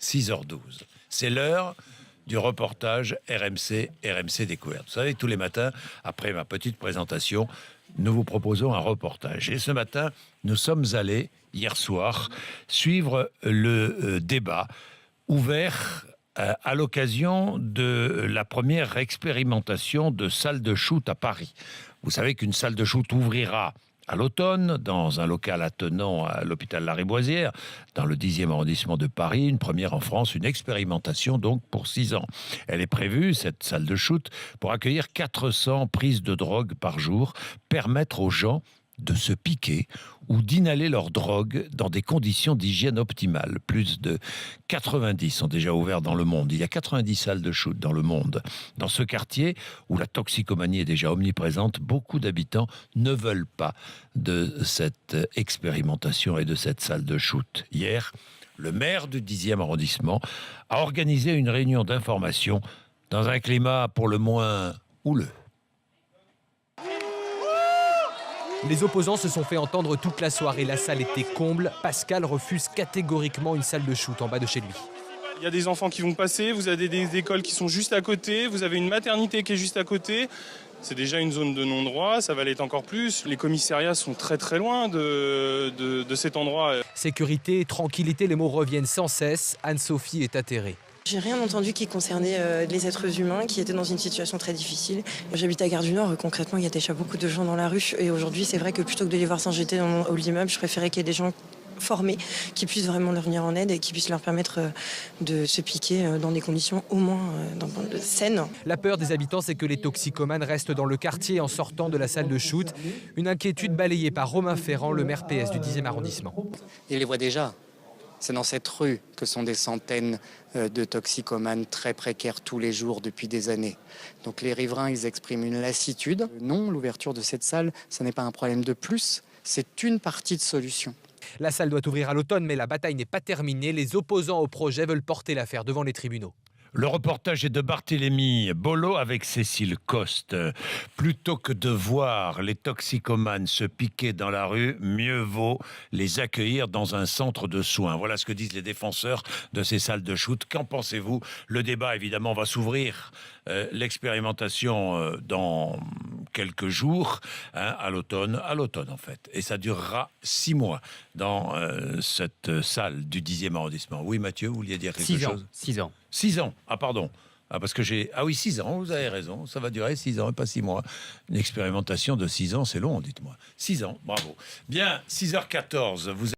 6h12. C'est l'heure du reportage RMC Découverte. Vous savez, tous les matins, après ma petite présentation, nous vous proposons un reportage. Et ce matin, nous sommes allés, hier soir, suivre le débat ouvert à l'occasion de la première expérimentation de salle de shoot à Paris. Vous savez qu'une salle de shoot ouvrira à l'automne, dans un local attenant à l'hôpital Lariboisière, dans le 10e arrondissement de Paris, une première en France, une expérimentation donc pour 6 ans. Elle est prévue, cette salle de shoot, pour accueillir 400 prises de drogue par jour, permettre aux gens de se piquer ou d'inhaler leur drogue dans des conditions d'hygiène optimales. Plus de 90 sont déjà ouverts dans le monde. Il y a 90 salles de shoot dans le monde. Dans ce quartier, où la toxicomanie est déjà omniprésente, beaucoup d'habitants ne veulent pas de cette expérimentation et de cette salle de shoot. Hier, le maire du 10e arrondissement a organisé une réunion d'information dans un climat pour le moins houleux. Les opposants se sont fait entendre toute la soirée. La salle était comble. Pascal refuse catégoriquement une salle de shoot en bas de chez lui. Il y a des enfants qui vont passer, vous avez des écoles qui sont juste à côté, vous avez une maternité qui est juste à côté. C'est déjà une zone de non-droit, ça va l'être encore plus. Les commissariats sont très très loin de cet endroit. Sécurité, tranquillité, les mots reviennent sans cesse. Anne-Sophie est atterrée. J'ai rien entendu qui concernait les êtres humains qui étaient dans une situation très difficile. J'habite à Gare du Nord, concrètement il y a déjà beaucoup de gens dans la rue et aujourd'hui c'est vrai que plutôt que de les voir s'injecter dans mon hall d'immeuble, je préférais qu'il y ait des gens formés qui puissent vraiment leur venir en aide et qui puissent leur permettre de se piquer dans des conditions au moins saines. La peur des habitants, c'est que les toxicomanes restent dans le quartier en sortant de la salle de shoot. Une inquiétude balayée par Romain Ferrand, le maire PS du 10e arrondissement. Il les voit déjà. C'est dans cette rue que sont des centaines de toxicomanes très précaires tous les jours depuis des années. Donc les riverains, ils expriment une lassitude. Non, l'ouverture de cette salle, ce n'est pas un problème de plus, c'est une partie de solution. La salle doit ouvrir à l'automne, mais la bataille n'est pas terminée. Les opposants au projet veulent porter l'affaire devant les tribunaux. Le reportage est de Barthélémy Bolo avec Cécile Coste. Plutôt que de voir les toxicomanes se piquer dans la rue, mieux vaut les accueillir dans un centre de soins. Voilà ce que disent les défenseurs de ces salles de shoot. Qu'en pensez-vous? Le débat, évidemment, va s'ouvrir. L'expérimentation dans quelques jours, à l'automne en fait. Et ça durera 6 mois dans cette salle du 10e arrondissement. Oui, Mathieu, vous vouliez dire quelque chose? 6 ans. 6 ans, ah pardon. Ah, parce que j'ai... Ah oui, 6 ans, vous avez raison. Ça va durer 6 ans et pas 6 mois. Une expérimentation de 6 ans, c'est long, dites-moi. 6 ans, bravo. Bien, 6h14, vous